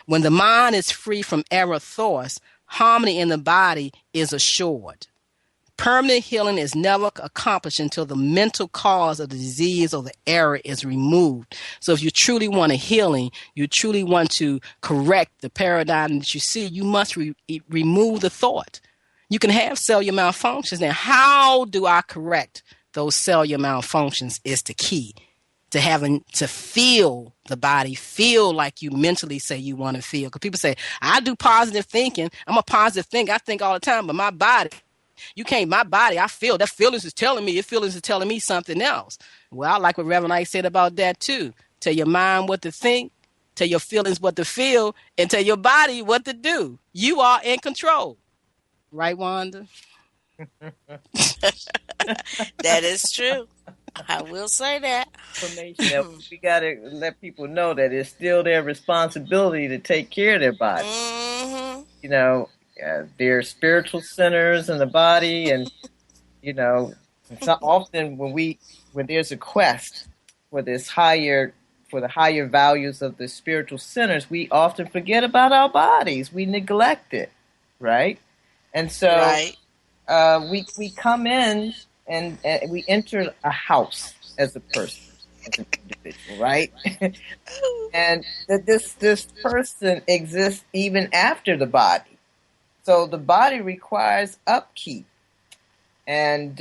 When the mind is free from error thoughts, harmony in the body is assured. Permanent healing is never accomplished until the mental cause of the disease or the error is removed. So if you truly want a healing, you truly want to correct the paradigm that you see, you must remove the thought. You can have cellular malfunctions. Now, how do I correct those cellular malfunctions is the key to having to feel the body, feel like you mentally say you want to feel. Because people say, I do positive thinking. I'm a positive thinker. I think all the time, but my body, you can't, my body, I feel, that feelings is telling me something else. Well, I like what Reverend Ike said about that too. Tell your mind what to think, tell your feelings what to feel, and tell your body what to do. You are in control. Right, Wanda? That is true. I will say that. We got to let people know that it's still their responsibility to take care of their body. Mm-hmm. Their spiritual centers in the body, and And so often when there's a quest for for the higher values of the spiritual centers, we often forget about our bodies. We neglect it, right? And so Right. we come in and we enter a house as a person, as an individual, right? And that this person exists even after the body. So the body requires upkeep, and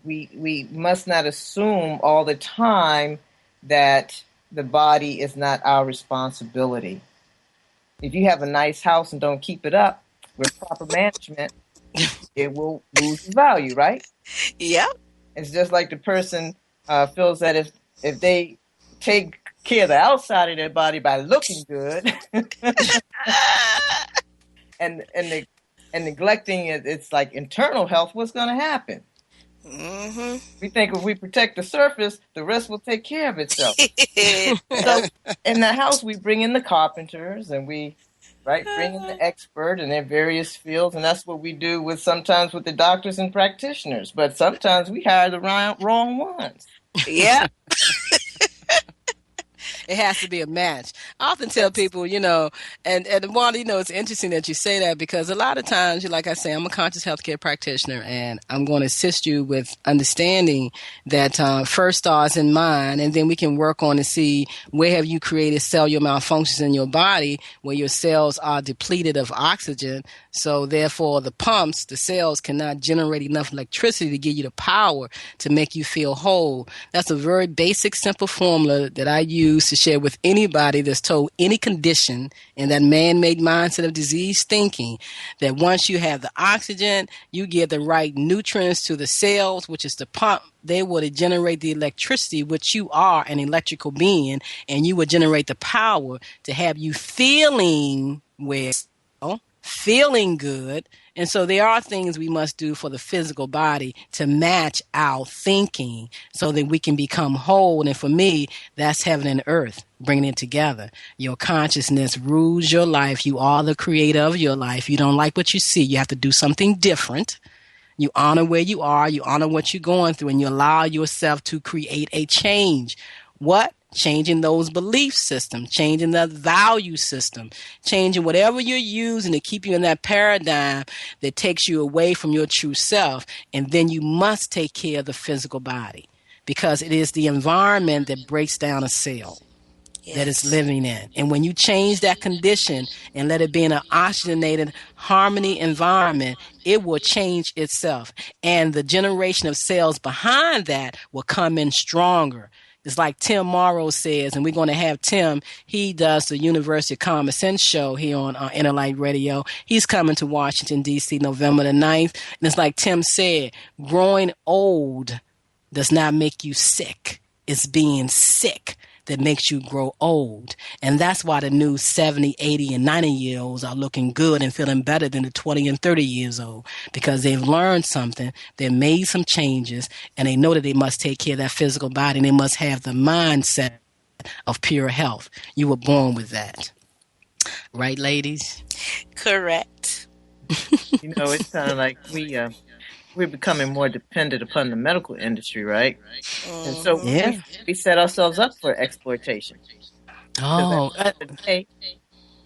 we must not assume all the time that the body is not our responsibility. If you have a nice house and don't keep it up with proper management, it will lose its value, right? Yep. It's just like the person feels that if they take care of the outside of their body by looking good and neglecting its like internal health, what's going to happen? Mm-hmm. We think if we protect the surface, the rest will take care of itself. So in the house, we bring in the carpenters and we bring in the expert in their various fields, and that's what we do sometimes with the doctors and practitioners. But sometimes we hire the wrong ones. Yeah. It has to be a match. I often tell people, and Wanda, it's interesting that you say that because a lot of times, like I say, I'm a conscious healthcare practitioner, and I'm going to assist you with understanding that first starts in mind, and then we can work on to see where have you created cellular malfunctions in your body where your cells are depleted of oxygen. So therefore, the cells cannot generate enough electricity to give you the power to make you feel whole. That's a very basic, simple formula that I use to share with anybody that's told any condition in that man-made mindset of disease thinking, that once you have the oxygen, you give the right nutrients to the cells, which is the pump. They will generate the electricity, which you are an electrical being, and you will generate the power to have you feeling well, feeling good. And so there are things we must do for the physical body to match our thinking so that we can become whole. And for me, that's heaven and earth, bringing it together. Your consciousness rules your life. You are the creator of your life. You don't like what you see. You have to do something different. You honor where you are. You honor what you're going through, and you allow yourself to create a change. What? Changing those belief systems, changing that value system, changing whatever you're using to keep you in that paradigm that takes you away from your true self. And then you must take care of the physical body because it is the environment that breaks down a cell that it's living in. And when you change that condition and let it be in an oxygenated harmony environment, it will change itself. And the generation of cells behind that will come in stronger. It's like Tim Morrow says, and we're going to have Tim. He does the University of Common Sense show here on Interlight Radio. He's coming to Washington, D.C. November the 9th. And it's like Tim said, growing old does not make you sick. It's being sick that makes you grow old. And that's why the new 70, 80, and 90-year-olds are looking good and feeling better than the 20 and 30 years old because they've learned something, they've made some changes, and they know that they must take care of that physical body, and they must have the mindset of pure health. You were born with that. Right, ladies? Correct. It's kind of like we're becoming more dependent upon the medical industry, right? And so we set ourselves up for exploitation. Oh, at the end of the day,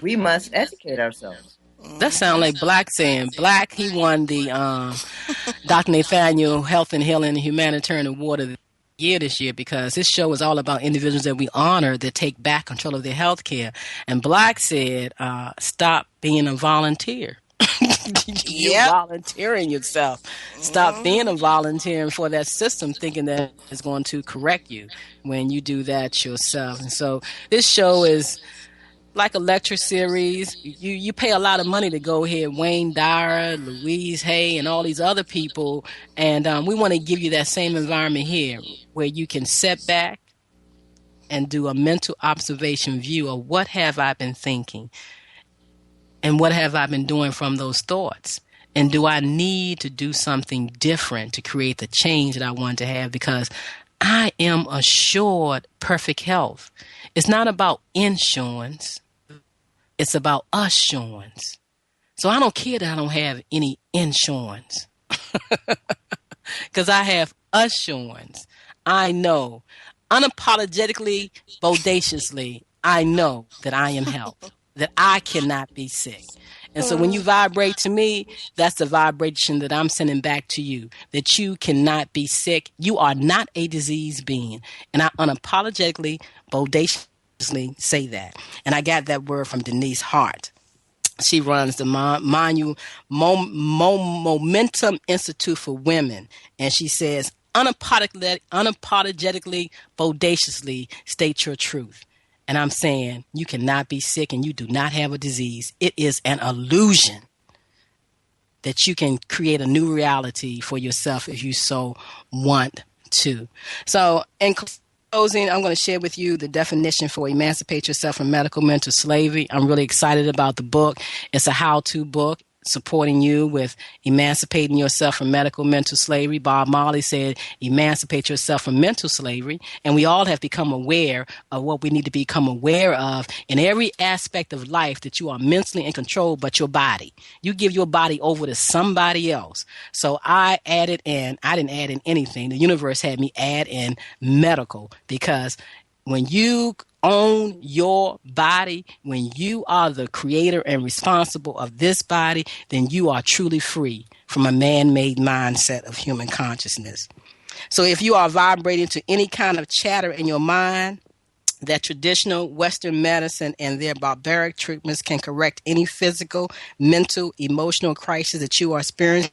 we must educate ourselves. that sounds like Black saying. Black, he won the Dr. Nathaniel Health and Healing Humanitarian Award of the Year this year because this show is all about individuals that we honor that take back control of their health care. And Black said, stop being a volunteer. You're volunteering yourself. Stop being a volunteer for that system thinking that it's going to correct you when you do that yourself. And so this show is like a lecture series. You pay a lot of money to go here. Wayne Dyer, Louise Hay, and all these other people. And we want to give you that same environment here where you can sit back and do a mental observation view of what have I been thinking and what have I been doing from those thoughts. And do I need to do something different to create the change that I want to have? Because I am assured perfect health. It's not about insurance. It's about assurance. So I don't care that I don't have any insurance. because I have assurance. I know, unapologetically, bodaciously, I know that I am health, that I cannot be sick. And so when you vibrate to me, that's the vibration that I'm sending back to you, that you cannot be sick. You are not a diseased being. And I unapologetically, bodaciously say that. And I got that word from Denise Hart. She runs the Momentum Institute for Women. And she says, unapologetically, bodaciously state your truth. And I'm saying you cannot be sick and you do not have a disease. It is an illusion that you can create a new reality for yourself if you so want to. So in closing, I'm going to share with you the definition for Emancipate Yourself from Medical Mental Slavery. I'm really excited about the book. It's a how-to book supporting you with emancipating yourself from medical mental slavery. Bob Marley said, emancipate yourself from mental slavery. And we all have become aware of what we need to become aware of in every aspect of life, that you are mentally in control but your body. You give your body over to somebody else. So I didn't add in anything. The universe had me add in medical, because when you own your body, when you are the creator and responsible of this body, then you are truly free from a man-made mindset of human consciousness. So if you are vibrating to any kind of chatter in your mind, that traditional Western medicine and their barbaric treatments can correct any physical, mental, emotional crisis that you are experiencing,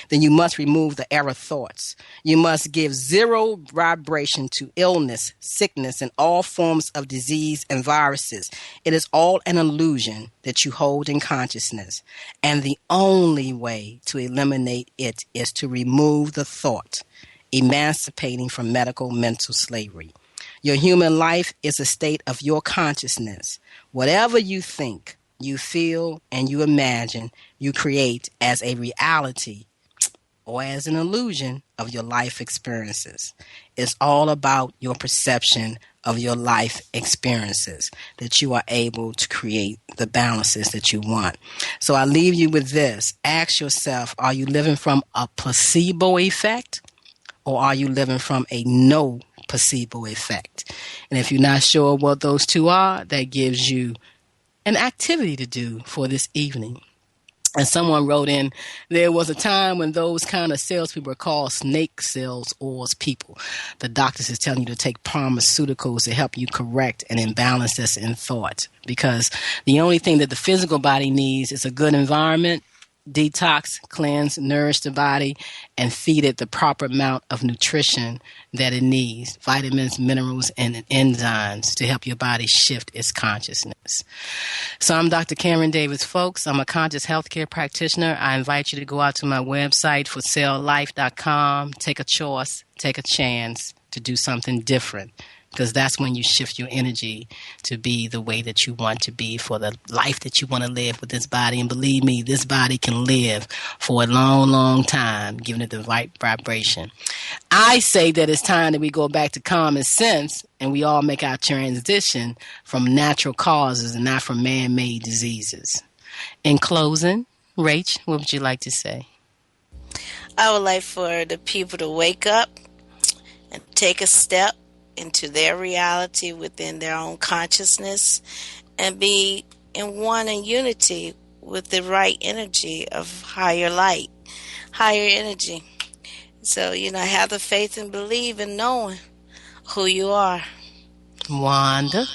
then you must remove the error thoughts. You must give zero vibration to illness, sickness, and all forms of disease and viruses. It is all an illusion that you hold in consciousness. And the only way to eliminate it is to remove the thought, emancipating from medical mental slavery. Your human life is a state of your consciousness. Whatever you think, you feel, and you imagine, you create as a reality or as an illusion of your life experiences. It's all about your perception of your life experiences, that you are able to create the balances that you want. So I leave you with this. Ask yourself, are you living from a placebo effect, or are you living from a no placebo effect? And if you're not sure what those two are, that gives you an activity to do for this evening. And someone wrote in, there was a time when those kind of salespeople were called snake sales or people. The doctors is telling you to take pharmaceuticals to help you correct an imbalance that's in thought. Because the only thing that the physical body needs is a good environment, detox, cleanse, nourish the body, and feed it the proper amount of nutrition that it needs, vitamins, minerals, and enzymes to help your body shift its consciousness. So I'm Dr. Karen Davis-Foulks. I'm a conscious healthcare practitioner. I invite you to go out to my website, forsellelife.com, take a choice, take a chance to do something different. Because that's when you shift your energy to be the way that you want to be for the life that you want to live with this body. And believe me, this body can live for a long, long time, giving it the right vibration. I say that it's time that we go back to common sense and we all make our transition from natural causes and not from man-made diseases. In closing, Rach, what would you like to say? I would like for the people to wake up and take a step into their reality within their own consciousness and be in one in unity with the right energy of higher light, higher energy. So, have the faith and believe in knowing who you are. Wanda?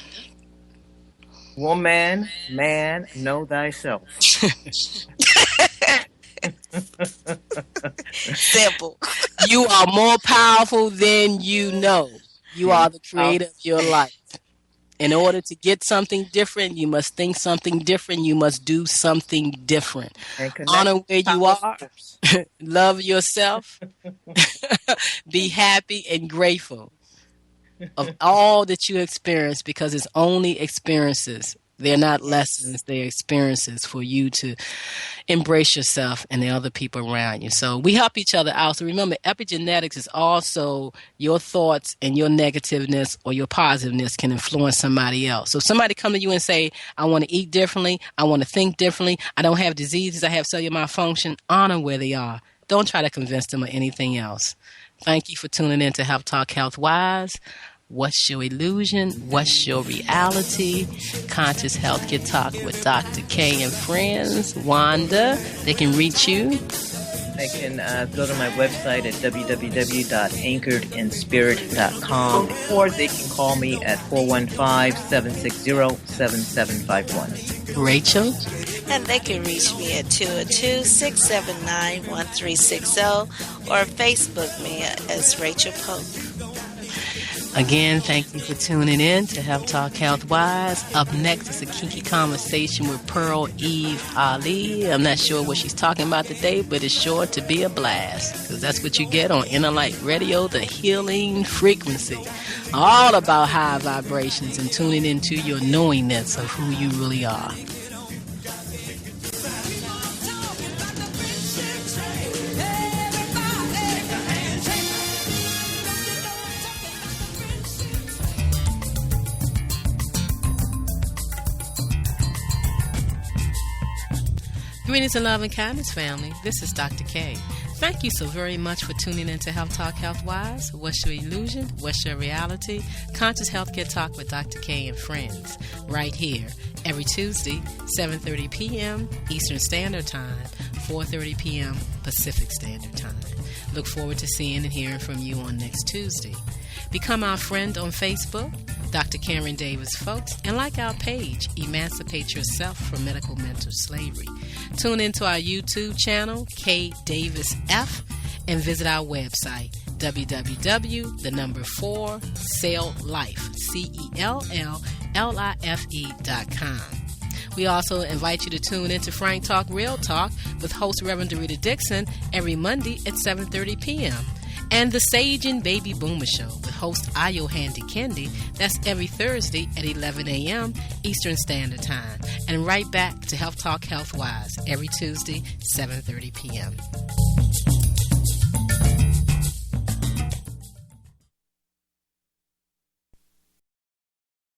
Woman, man, know thyself. Simple. You are more powerful than you know. You are the creator of your life. In order to get something different, you must think something different. You must do something different. Honor where you are. Love yourself. Be happy and grateful of all that you experience, because it's only experiences. They're not lessons, they're experiences for you to embrace yourself and the other people around you. So we help each other out. So remember, epigenetics is also your thoughts and your negativeness or your positiveness can influence somebody else. So if somebody come to you and say, I want to eat differently, I want to think differently, I don't have diseases, I have cellular malfunction, honor where they are. Don't try to convince them of anything else. Thank you for tuning in to Health Talk Health Wise. What's your illusion? What's your reality? Conscious Healthcare Talk with Dr. K and friends. Wanda, they can reach you. They can go to my website at www.anchoredinspirit.com, or they can call me at 415-760-7751. Rachel. And they can reach me at 202-679-1360 or Facebook me as Rachel Pope. Again, thank you for tuning in to Health Talk Health Wise. Up next is a kinky conversation with Pearl Eve Ali. I'm not sure what she's talking about today, but it's sure to be a blast, because that's what you get on Inner Light Radio, the healing frequency. All about high vibrations and tuning into your knowingness of who you really are. Greetings and love and kindness, family. This is Dr. K. Thank you so very much for tuning in to Health Talk Health Wise. What's your illusion? What's your reality? Conscious Healthcare Talk with Dr. K and friends. Right here, every Tuesday, 7:30 p.m. Eastern Standard Time, 4:30 p.m. Pacific Standard Time. Look forward to seeing and hearing from you on next Tuesday. Become our friend on Facebook, Dr. Karen Davis-Foulks, and like our page, Emancipate Yourself from Medical Mental Slavery. Tune into our YouTube channel, K Davis F, and visit our website, www.celllife.com. We also invite you to tune into Frank Talk Real Talk with host Reverend Dorita Dixon every Monday at 7:30 p.m. And the Sage and Baby Boomer Show with host Ayo Handy Kendi. That's every Thursday at 11 a.m. Eastern Standard Time. And right back to Health Talk Health Wise every Tuesday, 7:30 p.m.